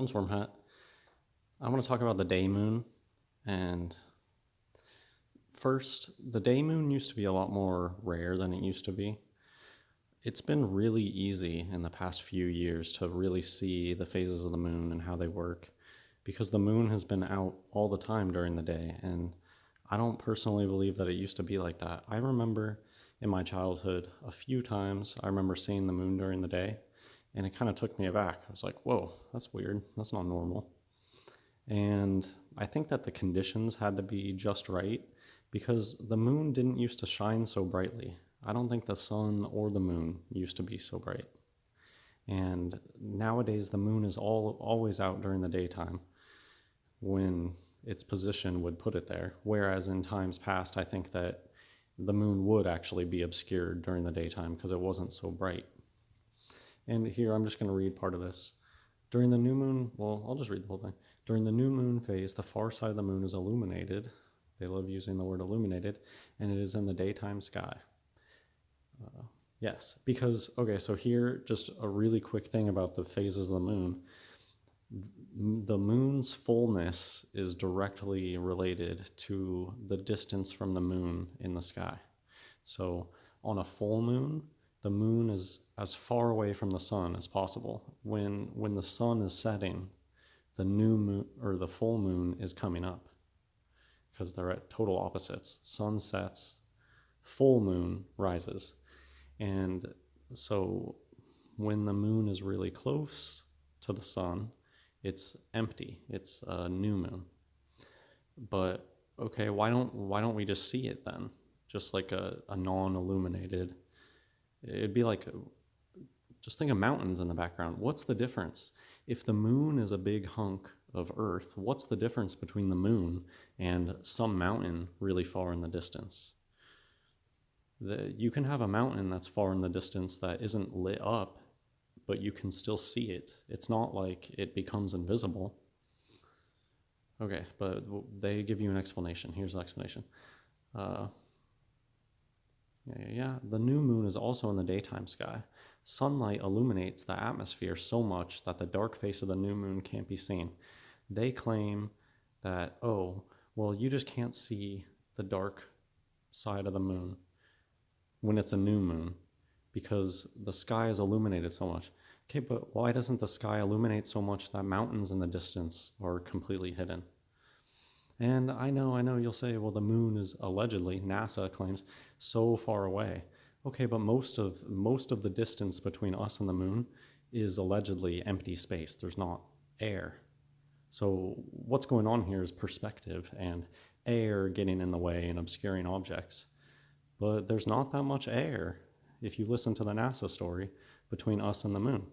On Swarm Hat. I want to talk about the day moon. And first, the day moon used to be a lot more rare than it used to be. It's been really easy in the past few years to really see the phases of the moon and how they work, because the moon has been out all the time during the day. And I don't personally believe that it used to be like that. I remember in my childhood a few times I remember seeing the moon during the day, and it kind of took me aback. I was like, whoa, that's weird. That's not normal. And I think that the conditions had to be just right, because the moon didn't used to shine so brightly. I don't think the sun or the moon used to be so bright. And nowadays the moon is always out during the daytime when its position would put it there. Whereas in times past, I think that the moon would actually be obscured during the daytime because it wasn't so bright. And here I'm just going to read part of this. During the new moon, well, I'll just read the whole thing. During the new moon phase, the far side of the moon is illuminated. They love using the word illuminated, and it is in the daytime sky. Yes, because, okay, so here, just a really quick thing about the phases of the moon. The moon's fullness is directly related to the distance from the moon in the sky. So on a full moon, the moon is as far away from the sun as possible. When the sun is setting, the new moon or the full moon is coming up, because they're at total opposites. Sun sets, full moon rises. And so when the moon is really close to the sun, it's empty. It's a new moon. But okay, why don't we just see it then? Just like a non-illuminated. It'd be like, just think of mountains in the background. What's the difference? If the moon is a big hunk of Earth, what's the difference between the moon and some mountain really far in the distance? You can have a mountain that's far in the distance that isn't lit up, but you can still see it. It's not like it becomes invisible. Okay, but they give you an explanation. Here's the explanation. The new moon is also in the daytime sky. Sunlight illuminates the atmosphere so much that the dark face of the new moon can't be seen. They claim that, oh, well, you just can't see the dark side of the moon when it's a new moon because the sky is illuminated so much. Okay, but why doesn't the sky illuminate so much that mountains in the distance are completely hidden? And I know you'll say, well, the moon is allegedly, NASA claims, so far away. Okay, but most of the distance between us and the moon is allegedly empty space. There's not air. So what's going on here is perspective and air getting in the way and obscuring objects. But there's not that much air, if you listen to the NASA story, between us and the moon.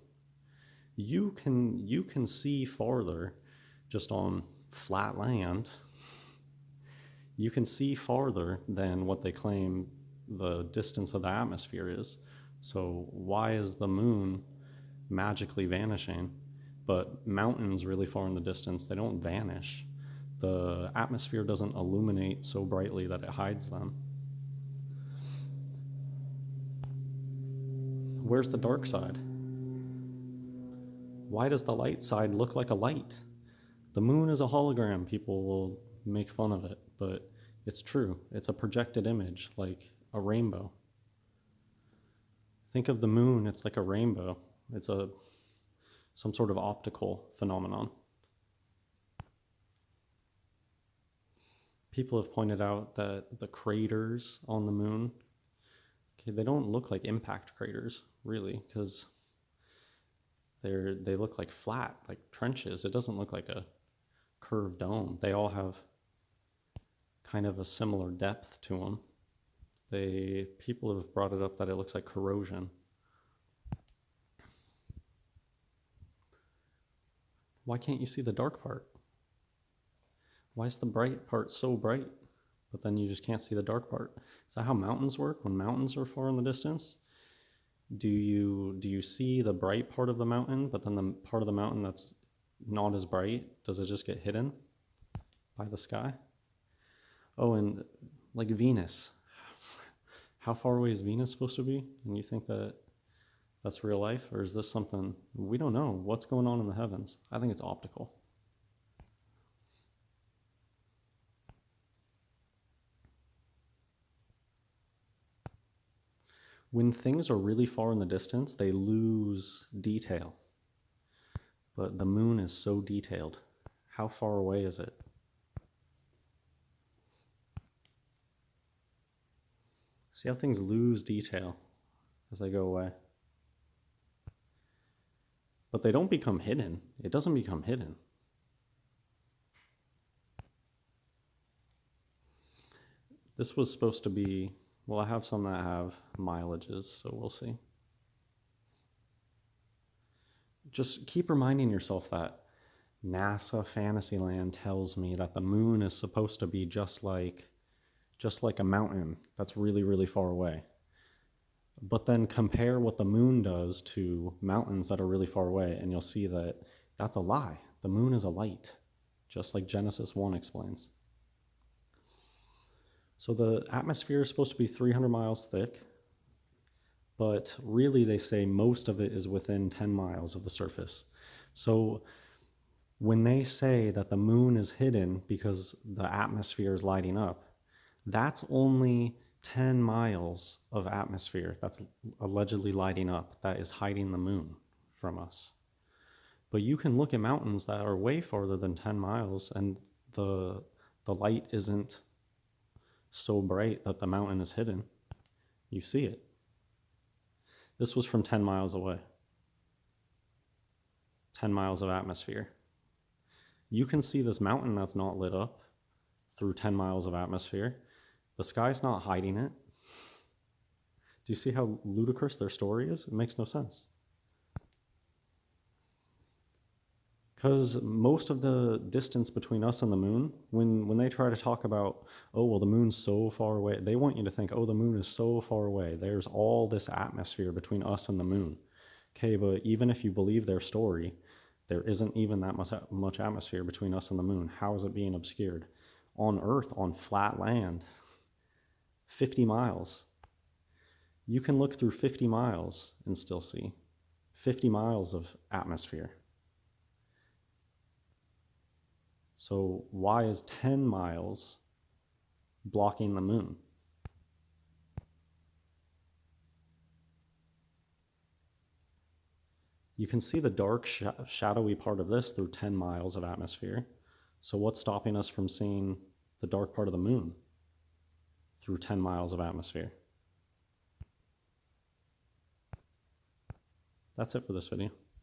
You can see farther just on flat land. You can see farther than what they claim the distance of the atmosphere is. So why is the moon magically vanishing, but mountains really far in the distance, they don't vanish? The atmosphere doesn't illuminate so brightly that it hides them. Where's the dark side? Why does the light side look like a light? The moon is a hologram. People will make fun of it, but it's true. It's a projected image, like a rainbow. Think of the moon, it's like a rainbow. It's some sort of optical phenomenon. People have pointed out that the craters on the moon, okay, they don't look like impact craters, really, because they look like flat, like trenches. It doesn't look like a curved dome. They all have kind of a similar depth to them. People have brought it up that it looks like corrosion. Why can't you see the dark part? Why is the bright part so bright, but then you just can't see the dark part? Is that how mountains work? When mountains are far in the distance, do you see the bright part of the mountain, but then the part of the mountain that's not as bright, does it just get hidden by the sky? Oh, and like Venus. How far away is Venus supposed to be? And you think that that's real life, or is this something we don't know? What's going on in the heavens? I think it's optical. When things are really far in the distance, they lose detail. But the moon is so detailed. How far away is it? See how things lose detail as they go away? But they don't become hidden. It doesn't become hidden. This was supposed to be, well, I have some that have mileages, so we'll see. Just keep reminding yourself that NASA Fantasyland tells me that the moon is supposed to be just like a mountain that's really, really far away. But then compare what the moon does to mountains that are really far away, and you'll see that that's a lie. The moon is a light, just like Genesis 1 explains. So the atmosphere is supposed to be 300 miles thick, but really they say most of it is within 10 miles of the surface. So when they say that the moon is hidden because the atmosphere is lighting up, that's only 10 miles of atmosphere that's allegedly lighting up that is hiding the moon from us. But you can look at mountains that are way farther than 10 miles and the light isn't so bright that the mountain is hidden. You see it. This was from 10 miles away. 10 miles of atmosphere. You can see this mountain that's not lit up through 10 miles of atmosphere. The sky's not hiding it. Do you see how ludicrous their story is? It makes no sense. Because most of the distance between us and the moon, when they try to talk about, oh, well, the moon's so far away, they want you to think, oh, the moon is so far away. There's all this atmosphere between us and the moon. Okay, but even if you believe their story, there isn't even that much atmosphere between us and the moon. How is it being obscured? On Earth, on flat land, 50 miles. You can look through 50 miles and still see 50 miles of atmosphere. So why is 10 miles blocking the moon? You can see the dark, shadowy part of this through 10 miles of atmosphere. So what's stopping us from seeing the dark part of the moon through 10 miles of atmosphere? That's it for this video.